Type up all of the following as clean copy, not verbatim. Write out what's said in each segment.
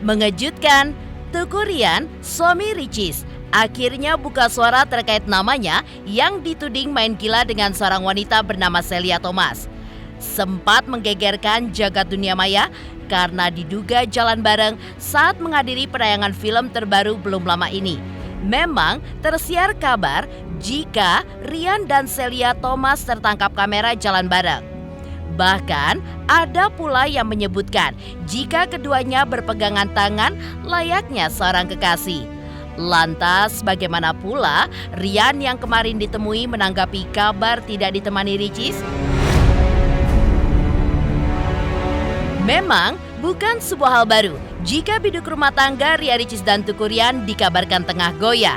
Mengejutkan, Teuku Ryan, suami Ricis, akhirnya buka suara terkait namanya yang dituding main gila dengan seorang wanita bernama Celia Thomas. Sempat menggegerkan jagat dunia maya karena diduga jalan bareng saat menghadiri penayangan film terbaru belum lama ini. Memang tersiar kabar jika Ryan dan Celia Thomas tertangkap kamera jalan bareng. Bahkan ada pula yang menyebutkan jika keduanya berpegangan tangan layaknya seorang kekasih. Lantas bagaimana pula Ryan yang kemarin ditemui menanggapi kabar tidak ditemani Ricis? Memang bukan sebuah hal baru jika biduk rumah tangga Ria Ricis dan Teuku Ryan dikabarkan tengah goyah.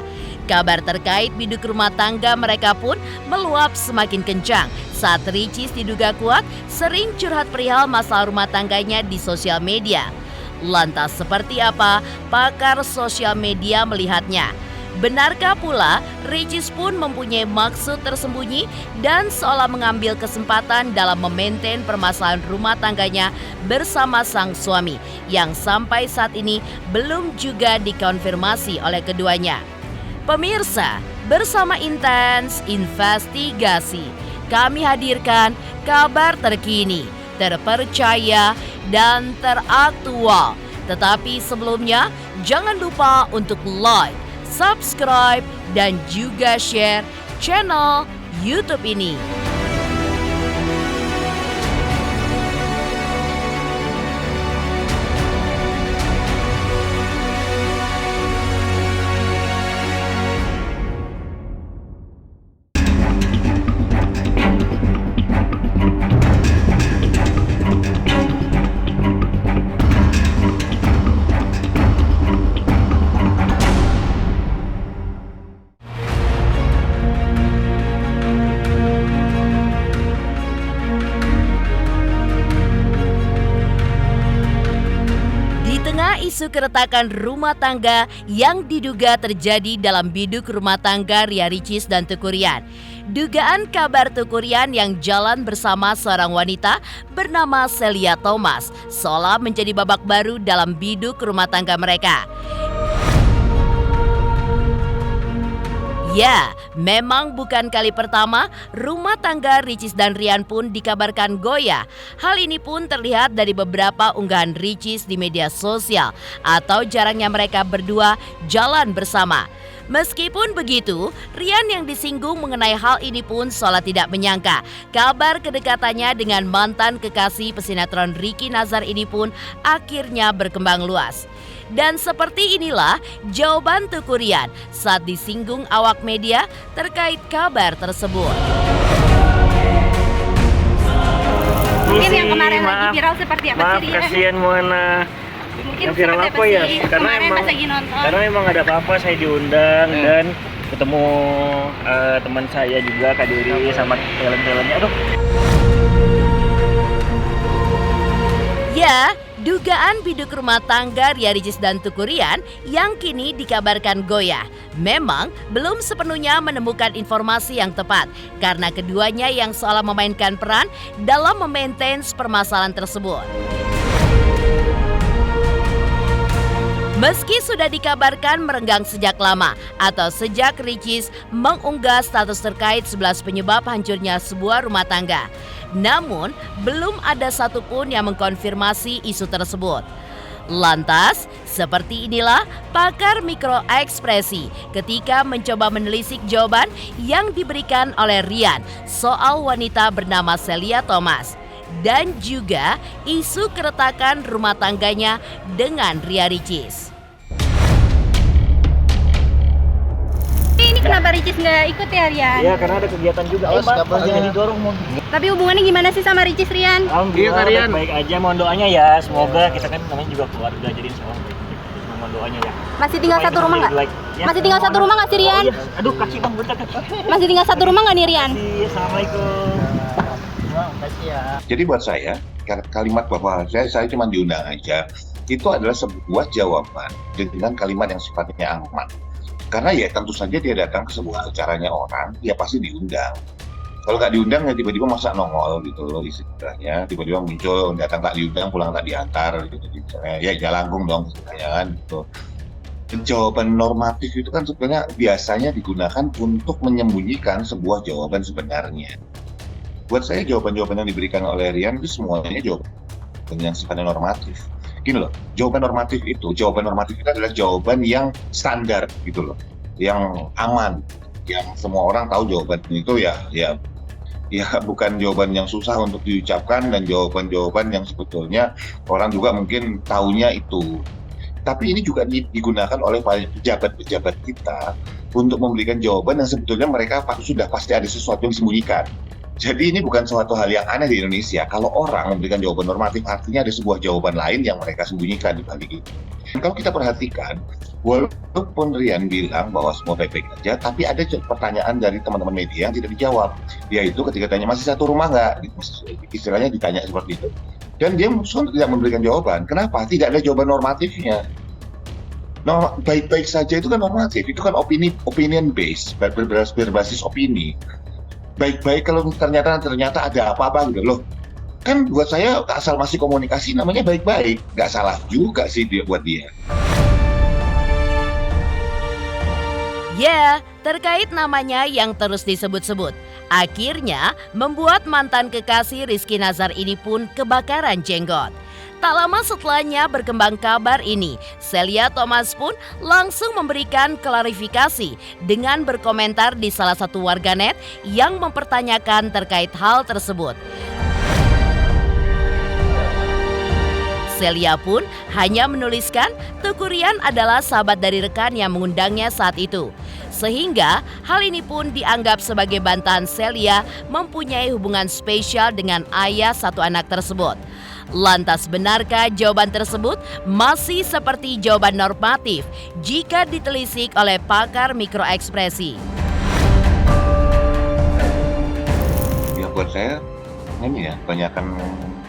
Kabar terkait biduk rumah tangga mereka pun meluap semakin kencang saat Ricis diduga kuat sering curhat perihal masalah rumah tangganya di sosial media. Lantas seperti apa pakar sosial media melihatnya? Benarkah pula Ricis pun mempunyai maksud tersembunyi dan seolah mengambil kesempatan dalam memaintain permasalahan rumah tangganya bersama sang suami yang sampai saat ini belum juga dikonfirmasi oleh keduanya? Pemirsa, bersama Intens Investigasi, kami hadirkan kabar terkini, terpercaya, dan teraktual. Tetapi sebelumnya, jangan lupa untuk like, subscribe, dan juga share channel YouTube ini. Isu keretakan rumah tangga yang diduga terjadi dalam biduk rumah tangga Ria Ricis dan Teuku Ryan. Dugaan kabar Teuku Ryan yang jalan bersama seorang wanita bernama Celia Thomas seolah menjadi babak baru dalam biduk rumah tangga mereka. Ya, memang bukan kali pertama rumah tangga Ricis dan Ryan pun dikabarkan goyah. Hal ini pun terlihat dari beberapa unggahan Ricis di media sosial atau jarangnya mereka berdua jalan bersama. Meskipun begitu, Ryan yang disinggung mengenai hal ini pun seolah tidak menyangka kabar kedekatannya dengan mantan kekasih pesinetron Ricky Nazar ini pun akhirnya berkembang luas. Dan seperti inilah jawaban Teuku Ryan saat disinggung awak media terkait kabar tersebut. Mungkin yang kemarin lagi viral seperti apa sih? Maaf, kasihan Moana. Mungkin yang viral apa ya? Karena emang ada apa-apa saya diundang dan ketemu teman saya juga Kak Diri sama talent-talentnya. Aduh. Ya, dugaan biduk rumah tangga Ria Ricis dan Teuku Ryan yang kini dikabarkan goyah memang belum sepenuhnya menemukan informasi yang tepat karena keduanya yang seolah memainkan peran dalam memaintain permasalahan tersebut. Meski sudah dikabarkan merenggang sejak lama atau sejak Ricis mengunggah status terkait 11 penyebab hancurnya sebuah rumah tangga, namun belum ada satupun yang mengkonfirmasi isu tersebut. Lantas, seperti inilah pakar mikroekspresi ketika mencoba menelisik jawaban yang diberikan oleh Ryan soal wanita bernama Celia Thomas dan juga isu keretakan rumah tangganya dengan Ria Ricis. Ini kenapa Ricis nggak ikut ya, Rian? Iya, karena ada kegiatan juga. Makanya didorong mau. Tapi hubungannya gimana sih sama Ricis, Rian? Alhamdulillah baik aja. Mohon doanya ya. Semoga kita kan namanya juga keluarga, jadi semua mohon doanya ya. Masih tinggal satu rumah nggak? Ya, masih tinggal satu rumah nggak sih, Rian? Oh, iya. Aduh, kaki bang, bentar. Masih tinggal satu rumah nggak nih, Rian? Assalamualaikum. Makasih ya. Jadi buat saya, kalimat bahwa saya cuma diundang aja, itu adalah sebuah jawaban dengan kalimat yang sifatnya aman. Karena ya tentu saja dia datang ke sebuah acaranya orang, dia pasti diundang. Kalau nggak diundang ya tiba-tiba masa nongol gitu loh istilahnya, tiba-tiba muncul datang tak diundang pulang tak diantar gitu misalnya, ya jalangkung dong istilahnya kan gitu. Jawaban normatif itu kan sebenarnya biasanya digunakan untuk menyembunyikan sebuah jawaban sebenarnya. Buat saya jawaban-jawaban yang diberikan oleh Rian itu semuanya jawaban yang sifatnya normatif. Gini loh, jawaban normatif itu adalah jawaban yang standar gitu loh, yang aman, yang semua orang tahu jawaban itu ya bukan jawaban yang susah untuk diucapkan dan jawaban-jawaban yang sebetulnya orang juga mungkin taunya itu. Tapi ini juga digunakan oleh pejabat-pejabat kita untuk memberikan jawaban yang sebetulnya mereka sudah pasti ada sesuatu yang disembunyikan. Jadi ini bukan suatu hal yang aneh di Indonesia. Kalau orang memberikan jawaban normatif, artinya ada sebuah jawaban lain yang mereka sembunyikan di balik itu. Dan kalau kita perhatikan, walaupun Rian bilang bahwa semua baik-baik aja, tapi ada pertanyaan dari teman-teman media yang tidak dijawab. Yaitu ketika tanya masih satu rumah nggak, istilahnya ditanya seperti itu. Dan dia tidak memberikan jawaban. Kenapa? Tidak ada jawaban normatifnya. Baik-baik saja itu kan normatif, itu kan opinion based, berbasis opini. Baik-baik kalau ternyata ada apa-apa gitu loh. Kan buat saya asal masih komunikasi namanya baik-baik, nggak salah juga sih buat dia. Ya, terkait namanya yang terus disebut-sebut, akhirnya membuat mantan kekasih Rizky Nazar ini pun kebakaran jenggot. Tak lama setelahnya berkembang kabar ini, Celia Thomas pun langsung memberikan klarifikasi dengan berkomentar di salah satu warganet yang mempertanyakan terkait hal tersebut. Celia pun hanya menuliskan Teuku Ryan adalah sahabat dari rekan yang mengundangnya saat itu. Sehingga hal ini pun dianggap sebagai bantahan Celia mempunyai hubungan spesial dengan ayah satu anak tersebut. Lantas benarkah jawaban tersebut masih seperti jawaban normatif jika ditelisik oleh pakar mikroekspresi? Ya buat saya ini ya, banyakkan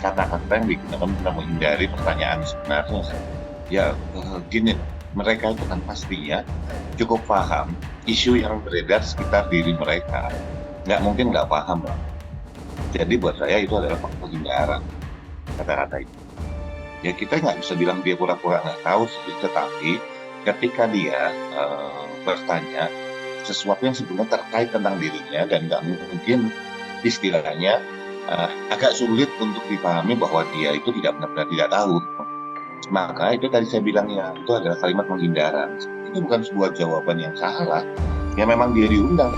kata-kata yang digunakan untuk menghindari pertanyaan sebenarnya. Ya gini, mereka itu kan pastinya cukup paham isu yang beredar sekitar diri mereka. Nggak mungkin nggak paham lah. Jadi buat saya itu adalah penghindaran kata-kata itu. Ya kita nggak bisa bilang dia pura-pura nggak tahu, tetapi ketika dia bertanya sesuatu yang sebenarnya terkait tentang dirinya dan nggak mungkin istilahnya agak sulit untuk dipahami bahwa dia itu tidak benar-benar tidak tahu. Maka itu tadi saya bilang ya, itu adalah kalimat penghindaran. Itu bukan sebuah jawaban yang salah. Ya memang dia diundang.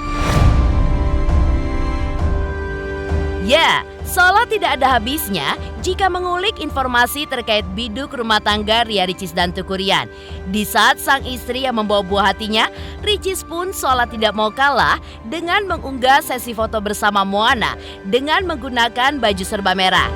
Ya, seolah tidak ada habisnya jika mengulik informasi terkait biduk rumah tangga Ria Ricis dan Teuku Ryan. Di saat sang istri yang membawa buah hatinya, Ricis pun seolah tidak mau kalah dengan mengunggah sesi foto bersama Moana dengan menggunakan baju serba merah.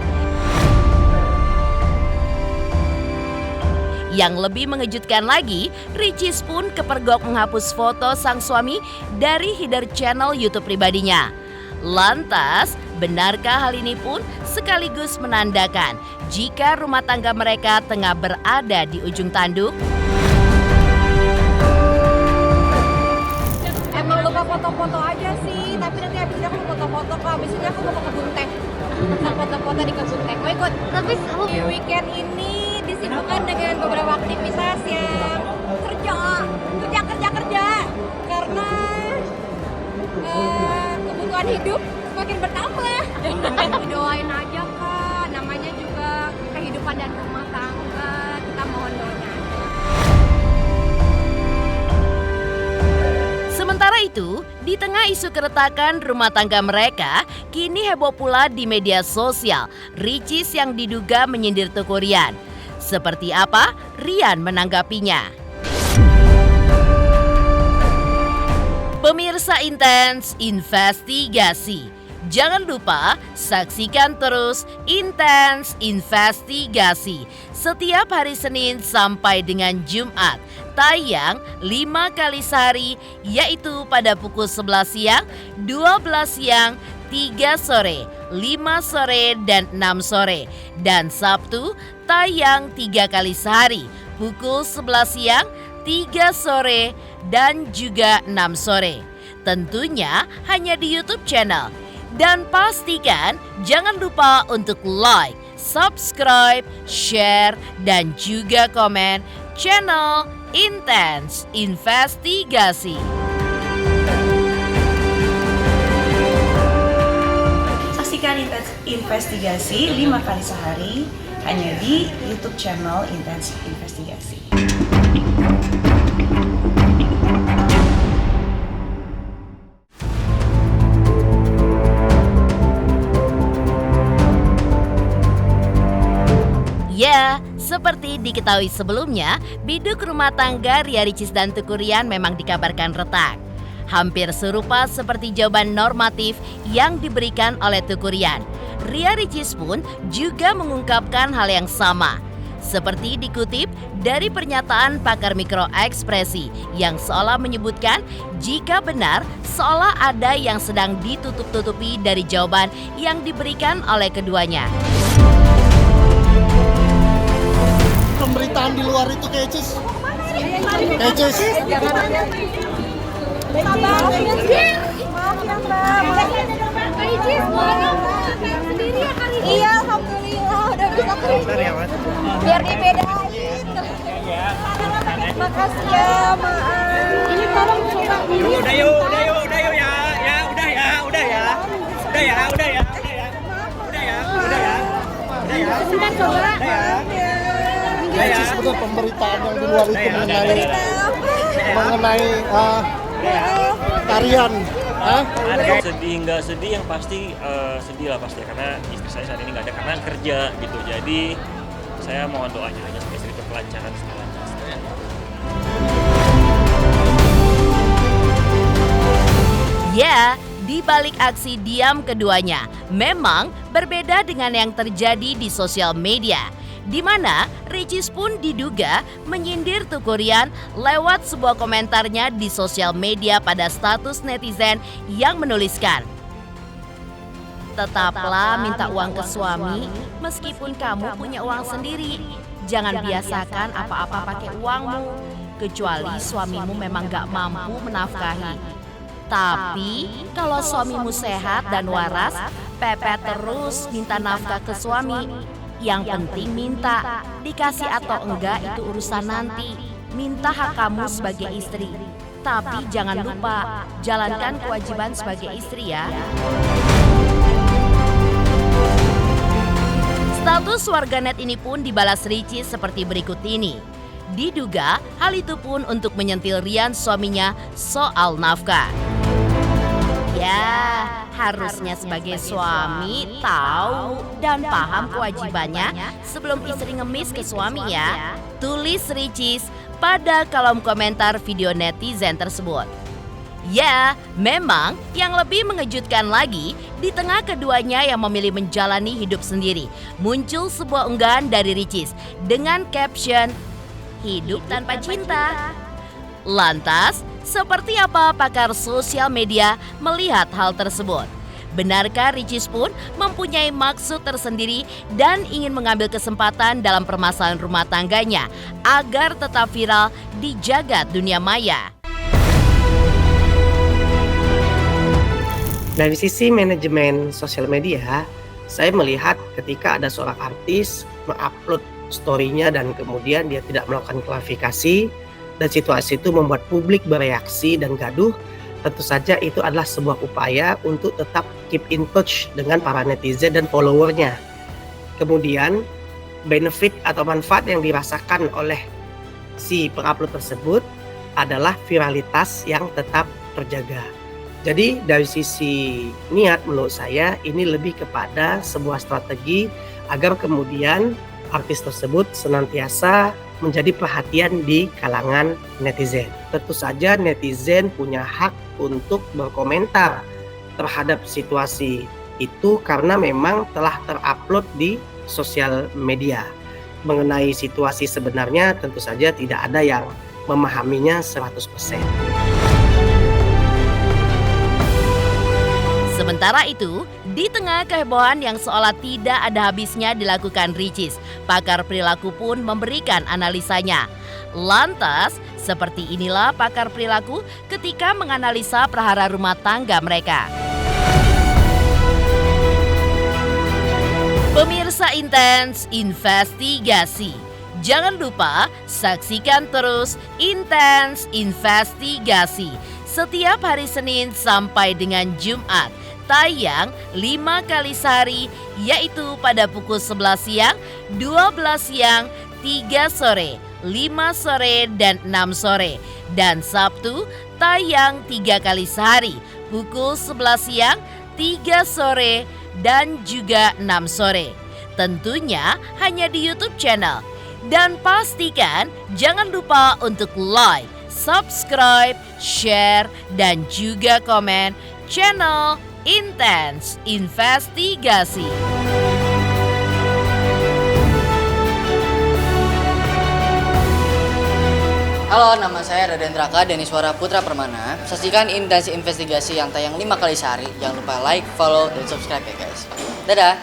Yang lebih mengejutkan lagi, Ricis pun kepergok menghapus foto sang suami dari header channel YouTube pribadinya. Lantas, benarkah hal ini pun sekaligus menandakan jika rumah tangga mereka tengah berada di ujung tanduk? Emang lupa foto-foto aja sih, tapi nanti habis ini aku mau foto-foto kok. Habis ini aku mau ke kebun teh. Foto-foto di kebun teh. Mau ikut? Tapi di weekend ini disibukkan dengan beberapa aktivitas yang kerja karena kebutuhan hidup semakin bertambah. Doain aja Kak, namanya juga kehidupan dan rumah tangga, kita mohon doanya. Sementara itu, di tengah isu keretakan rumah tangga mereka, kini heboh pula di media sosial Ricis yang diduga menyindir Teuku Ryan. Seperti apa Ryan menanggapinya? Pemirsa Intens Investigasi, jangan lupa saksikan terus Intens Investigasi setiap hari Senin sampai dengan Jumat, tayang 5 kali sehari, yaitu pada pukul 11 siang, 12 siang, 3 sore, 5 sore, dan 6 sore. Dan Sabtu tayang 3 kali sehari, pukul 11 siang, 3 sore, dan juga 6 sore. Tentunya hanya di YouTube channel Dan pastikan jangan lupa untuk like, subscribe, share, dan juga komen channel Intense Investigasi. Saksikan Intense Investigasi 5 kali sehari hanya di YouTube channel Intense Investigasi. Ya, seperti diketahui sebelumnya, biduk rumah tangga Ria Ricis dan Teuku Ryan memang dikabarkan retak. Hampir serupa seperti jawaban normatif yang diberikan oleh Teuku Ryan. Ria Ricis pun juga mengungkapkan hal yang sama. Seperti dikutip dari pernyataan pakar mikroekspresi yang seolah menyebutkan jika benar seolah ada yang sedang ditutup-tutupi dari jawaban yang diberikan oleh keduanya. Pemberitaan di luar itu kayak Cis. Maaf ya Mbak. Sendiri ya kali ini. Iya, alhamdulillah udah bisa kerja. Biar dibedain. Makasih ya, maaf. Ini tolong coba. Udah yuk ya. Ya, udah ya. Sebentar coba. Cis, bener pemberitaan yang di luar itu mengenai tarian. Sedih nggak sedih yang pasti sedih lah pasti karena istri saya saat ini nggak ada karena kerja gitu. Jadi saya mohon doanya aja supaya istri itu kelancaran segalanya. Ya, di balik aksi diam keduanya, memang berbeda dengan yang terjadi di sosial media, di mana Ricis pun diduga menyindir Teuku Ryan lewat sebuah komentarnya di sosial media pada status netizen yang menuliskan, "Tetaplah minta uang ke suami meskipun kamu punya uang sendiri. Jangan biasakan apa-apa pakai uangmu, kecuali suamimu memang gak mampu menafkahi. Tapi kalau suamimu sehat dan waras, pepet terus minta nafkah ke suami. Yang penting minta, dikasih atau enggak itu urusan nanti. Minta hak kamu sebagai istri. Tapi jangan lupa, jalankan kewajiban sebagai istri ya." Status warganet ini pun dibalas Ricis seperti berikut ini. Diduga hal itu pun untuk menyentil Ryan suaminya soal nafkah. Ya, harusnya sebagai suami tahu dan paham kewajibannya sebelum istri ngemis ke suami ya, tulis Ricis pada kolom komentar video netizen tersebut. Ya, memang yang lebih mengejutkan lagi, di tengah keduanya yang memilih menjalani hidup sendiri, muncul sebuah unggahan dari Ricis dengan caption, "Hidup tanpa cinta." Lantas, seperti apa pakar sosial media melihat hal tersebut? Benarkah Ricis pun mempunyai maksud tersendiri dan ingin mengambil kesempatan dalam permasalahan rumah tangganya agar tetap viral di jagat dunia maya? Dari sisi manajemen sosial media, saya melihat ketika ada seorang artis mengupload story-nya dan kemudian dia tidak melakukan klarifikasi dan situasi itu membuat publik bereaksi dan gaduh, tentu saja itu adalah sebuah upaya untuk tetap keep in touch dengan para netizen dan followernya. Kemudian benefit atau manfaat yang dirasakan oleh si pengupload tersebut adalah viralitas yang tetap terjaga. Jadi dari sisi niat menurut saya ini lebih kepada sebuah strategi agar kemudian artis tersebut senantiasa menjadi perhatian di kalangan netizen. Tentu saja netizen punya hak untuk berkomentar terhadap situasi itu karena memang telah terupload di sosial media. Mengenai situasi sebenarnya tentu saja tidak ada yang memahaminya 100%. Sementara itu, di tengah kehebohan yang seolah tidak ada habisnya dilakukan Ricis, pakar perilaku pun memberikan analisanya. Lantas, seperti inilah pakar perilaku ketika menganalisa prahara rumah tangga mereka. Pemirsa Intens Investigasi, jangan lupa saksikan terus Intens Investigasi setiap hari Senin sampai dengan Jumat. Tayang 5 kali sehari, yaitu pada pukul 11 siang, 12 siang, 3 sore, 5 sore, dan 6 sore. Dan Sabtu tayang 3 kali sehari, pukul 11 siang, 3 sore, dan juga 6 sore. Tentunya hanya di YouTube channel. Dan pastikan jangan lupa untuk like, subscribe, share, dan juga komen channel Intens Investigasi. Halo, nama saya Raden Raka Deniswara Putra Permana. Saksikan Intens Investigasi yang tayang 5 kali sehari. Jangan lupa like, follow, dan subscribe ya guys. Dadah!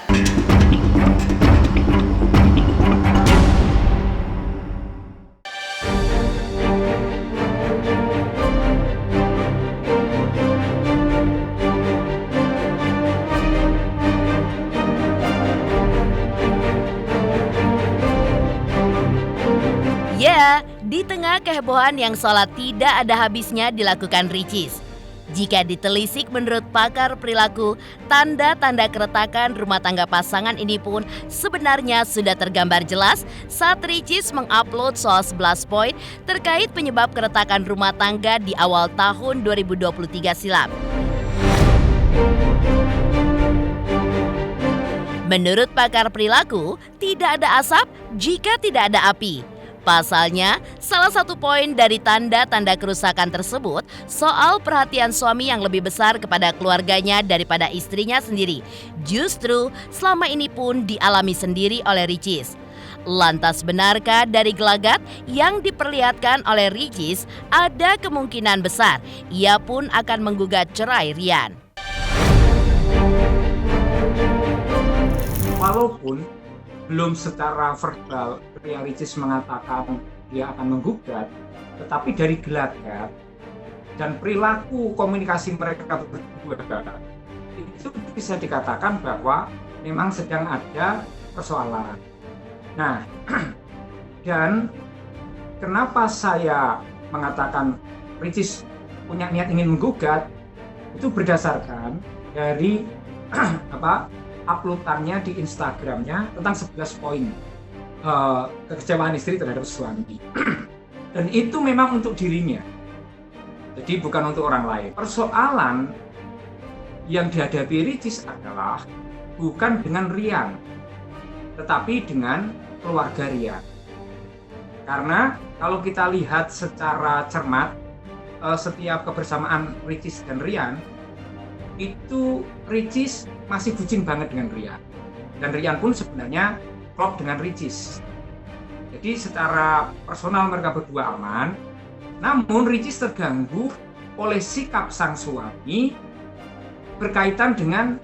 Ya, di tengah kehebohan yang sholat tidak ada habisnya dilakukan Ricis. Jika ditelisik menurut pakar perilaku, tanda-tanda keretakan rumah tangga pasangan ini pun sebenarnya sudah tergambar jelas saat Ricis mengupload soal 11 poin terkait penyebab keretakan rumah tangga di awal tahun 2023 silam. Menurut pakar perilaku, tidak ada asap jika tidak ada api. Pasalnya, salah satu poin dari tanda-tanda kerusakan tersebut soal perhatian suami yang lebih besar kepada keluarganya daripada istrinya sendiri. Justru selama ini pun dialami sendiri oleh Ricis. Lantas benarkah dari gelagat yang diperlihatkan oleh Ricis ada kemungkinan besar ia pun akan menggugat cerai Rian? Walaupun belum secara verbal Ria Ricis mengatakan dia akan menggugat, tetapi dari gelagat dan perilaku komunikasi mereka berdua itu bisa dikatakan bahwa memang sedang ada persoalan. Nah, dan kenapa saya mengatakan Ricis punya niat ingin menggugat itu berdasarkan dari uploadannya di Instagramnya tentang 11 poin kekecewaan istri terhadap suami. Dan itu memang untuk dirinya, jadi bukan untuk orang lain. Persoalan yang dihadapi Ricis adalah bukan dengan Rian, tetapi dengan keluarga Rian. Karena kalau kita lihat secara cermat, setiap kebersamaan Ricis dan Rian itu Ricis masih bucin banget dengan Rian, dan Rian pun sebenarnya klop dengan Ricis. Jadi secara personal mereka berdua aman, namun Ricis terganggu oleh sikap sang suami berkaitan dengan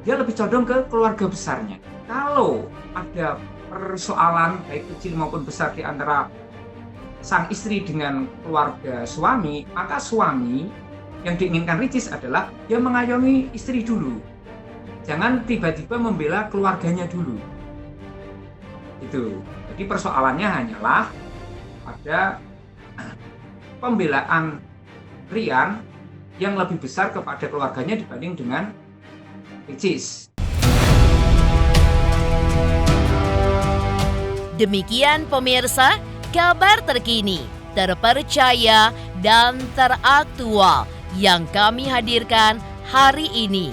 dia lebih condong ke keluarga besarnya. Kalau ada persoalan baik kecil maupun besar di antara sang istri dengan keluarga suami, maka suami yang diinginkan Ricis adalah dia mengayomi istri dulu. Jangan tiba-tiba membela keluarganya dulu. Itu. Jadi persoalannya hanyalah pada pembelaan Rian yang lebih besar kepada keluarganya dibanding dengan Ricis. Demikian pemirsa, kabar terkini, terpercaya, dan teraktual yang kami hadirkan hari ini.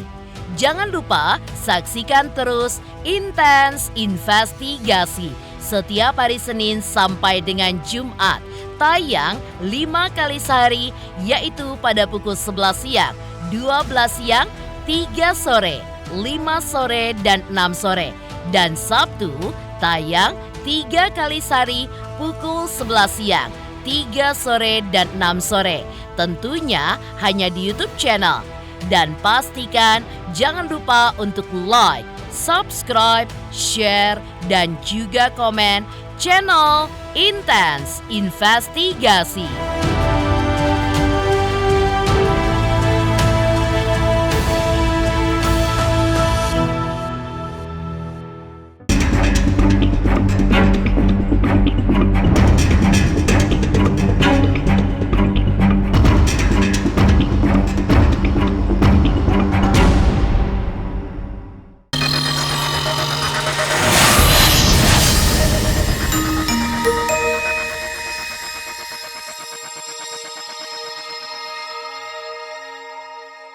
Jangan lupa saksikan terus Intens Investigasi setiap hari Senin sampai dengan Jumat. Tayang 5 kali sehari, yaitu pada pukul 11 siang, 12 siang, 3 sore, 5 sore, dan 6 sore. Dan Sabtu tayang 3 kali sehari, pukul 11 siang, 3 sore, dan 6 sore. Tentunya hanya di YouTube channel. Dan pastikan jangan lupa untuk like, subscribe, share, dan juga komen channel Intens Investigasi.